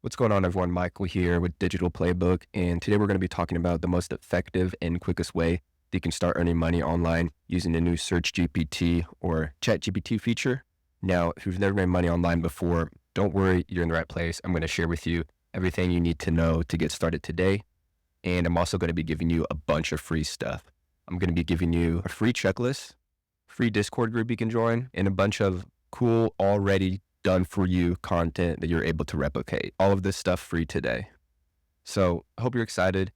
What's going on, everyone? Michael here with Digital Playbook, and today we're going to be talking about the most effective and quickest way that you can start earning money online using the new Search GPT or ChatGPT feature. Now, if you've never made money online before, don't worry, you're in the right place. I'm going to share with you everything you need to know to get started today, and I'm also going to be giving you a bunch of free stuff. I'm going to be giving you a free checklist, free Discord group you can join, and a bunch of cool already done for you content that you're able to replicate. All of this stuff free today. So I hope you're excited.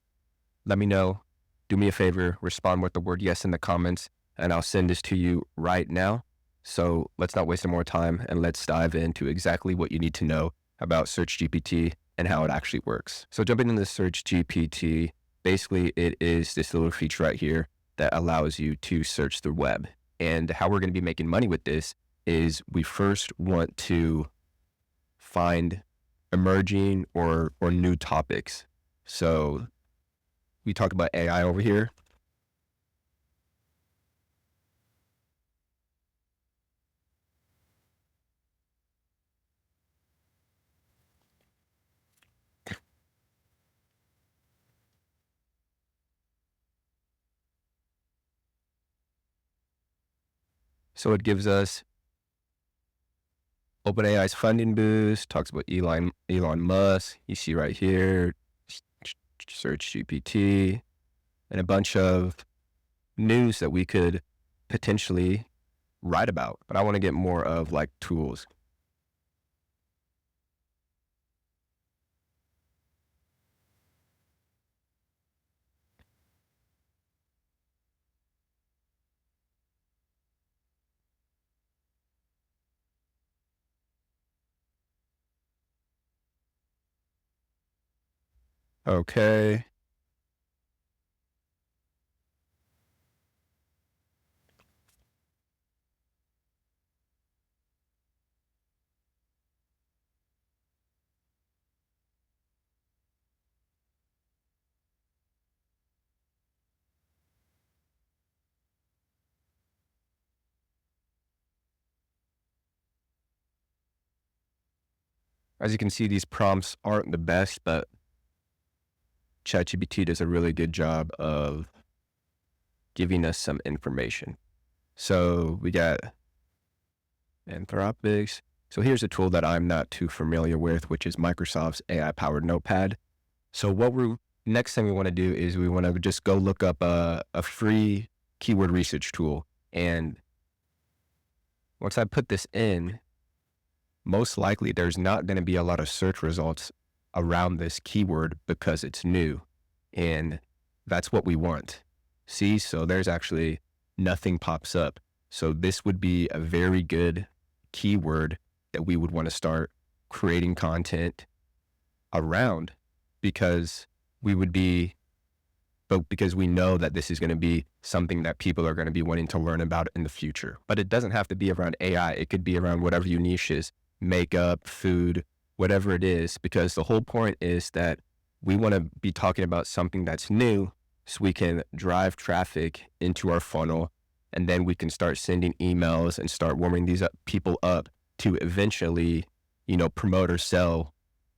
Let me know. Do me a favor, respond with the word yes in the comments, and I'll send this to you right now. So let's not waste any more time, and let's dive into exactly what you need to know about Search GPT and how it actually works. So jumping into Search GPT, basically it is this little feature right here that allows you to search the web. And how we're going to be making money with this is we first want to find emerging or new topics. So we talked about AI over here. So it gives us OpenAI's funding boost, talks about Elon Musk, you see right here, Search GPT, and a bunch of news that we could potentially write about. But I want to get more of like tools. Okay. As you can see, these prompts aren't the best, but ChatGPT does a really good job of giving us some information. So we got Anthropics. So here's a tool that I'm not too familiar with, which is Microsoft's AI-powered Notepad. So next thing we want to do is we want to just go look up a free keyword research tool. And once I put this in, most likely there's not going to be a lot of search results around this keyword because it's new. And that's what we want. See, so there's actually nothing pops up. So this would be a very good keyword that we would want to start creating content around because we know that this is going to be something that people are going to be wanting to learn about in the future. But it doesn't have to be around AI. It could be around whatever your niche is, makeup, food, whatever it is, because the whole point is that we want to be talking about something that's new so we can drive traffic into our funnel, and then we can start sending emails and start warming these people up to eventually, promote or sell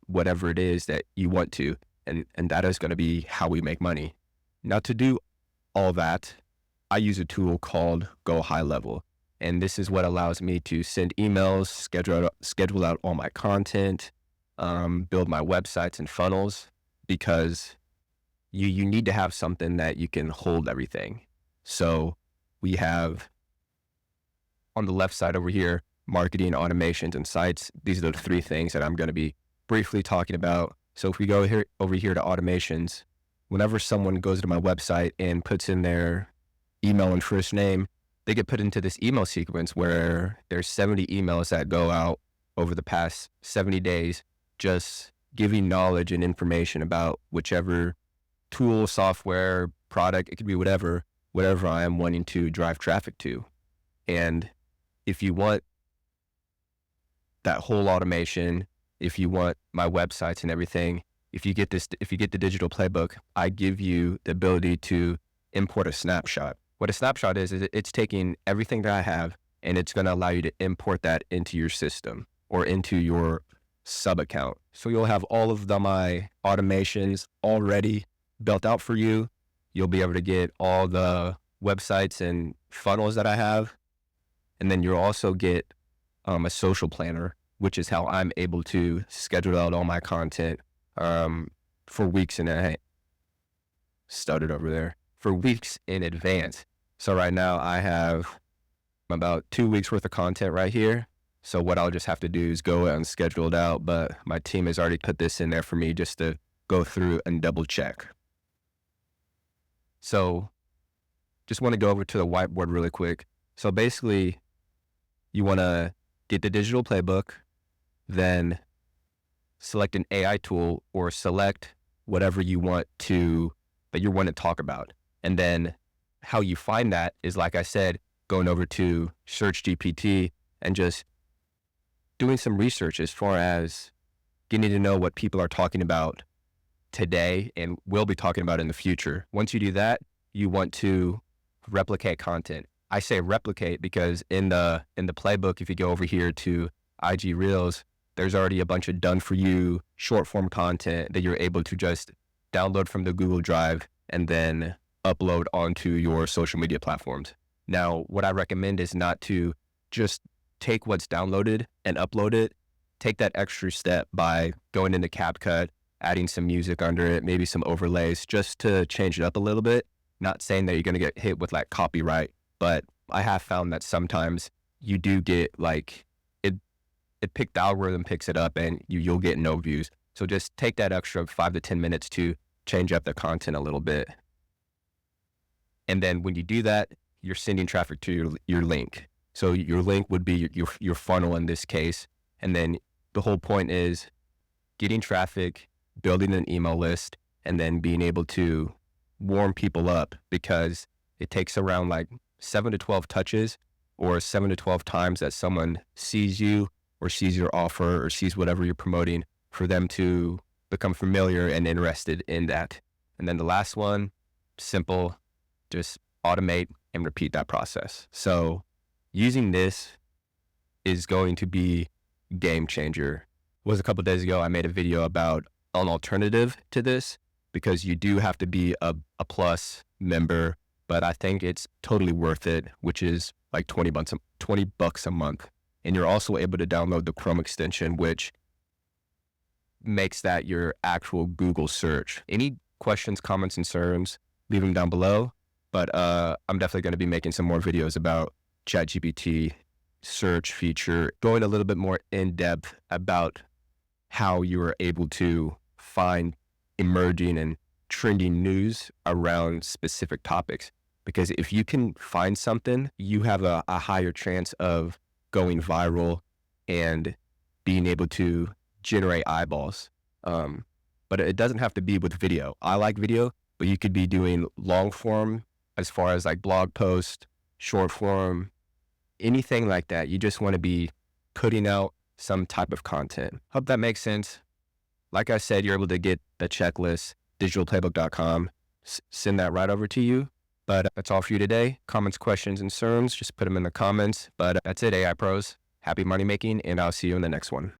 whatever it is that you want to. And that is going to be how we make money. Now, to do all that, I use a tool called Go High Level. And this is what allows me to send emails, schedule out all my content, build my websites and funnels, because you need to have something that you can hold everything. So we have on the left side over here, marketing, automations, and sites. These are the three things that I'm going to be briefly talking about. So if we go over here to automations, whenever someone goes to my website and puts in their email and first name, they get put into this email sequence where there's 70 emails that go out over the past 70 days, just giving knowledge and information about whichever tool, software, product, it could be whatever I am wanting to drive traffic to. And if you want that whole automation, if you want my websites and everything, if you get the digital playbook, I give you the ability to import a snapshot. What a snapshot is it's taking everything that I have and it's going to allow you to import that into your system or into your sub account. So you'll have all of my automations already built out for you. You'll be able to get all the websites and funnels that I have. And then you'll also get a social planner, which is how I'm able to schedule out all my content for weeks in advance. Stuttered over there. For weeks in advance. So right now I have about 2 weeks worth of content right here. So what I'll just have to do is go and schedule it out, but my team has already put this in there for me just to go through and double check. So just want to go over to the whiteboard really quick. So basically you want to get the digital playbook, then select an AI tool or select whatever you want to, that you want to talk about. And then how you find that is, like I said, going over to Search GPT and just doing some research as far as getting to know what people are talking about today and will be talking about in the future. Once you do that, you want to replicate content. I say replicate because in the playbook, if you go over here to IG Reels, there's already a bunch of done for you short form content that you're able to just download from the Google Drive and then upload onto your social media platforms. Now, what I recommend is not to just take what's downloaded and upload it. Take that extra step by going into CapCut, adding some music under it, maybe some overlays, just to change it up a little bit. Not saying that you're going to get hit with like copyright, but I have found that sometimes you do get like, the algorithm picks it up and you'll get no views. So just take that extra 5 to 10 minutes to change up the content a little bit. And then when you do that, you're sending traffic to your link. So your link would be your funnel in this case. And then the whole point is getting traffic, building an email list, and then being able to warm people up, because it takes around like 7 to 12 touches or 7 to 12 times that someone sees you or sees your offer or sees whatever you're promoting for them to become familiar and interested in that. And then the last one, simple, just automate and repeat that process. So using this is going to be game changer. It was a couple of days ago, I made a video about an alternative to this, because you do have to be a Plus member, but I think it's totally worth it, which is like $20 a month. And you're also able to download the Chrome extension, which makes that your actual Google search. Any questions, comments, concerns, leave them down below. But I'm definitely going to be making some more videos about ChatGPT search feature, going a little bit more in depth about how you are able to find emerging and trending news around specific topics. Because if you can find something, you have a higher chance of going viral and being able to generate eyeballs. But it doesn't have to be with video. I like video, but you could be doing long form as far as like blog post, short form, anything like that. You just want to be putting out some type of content. Hope that makes sense. Like I said, you're able to get the checklist, digitalplaybook.com, send that right over to you. But that's all for you today. Comments, questions, and concerns, just put them in the comments. But that's it, AI pros. Happy money making, and I'll see you in the next one.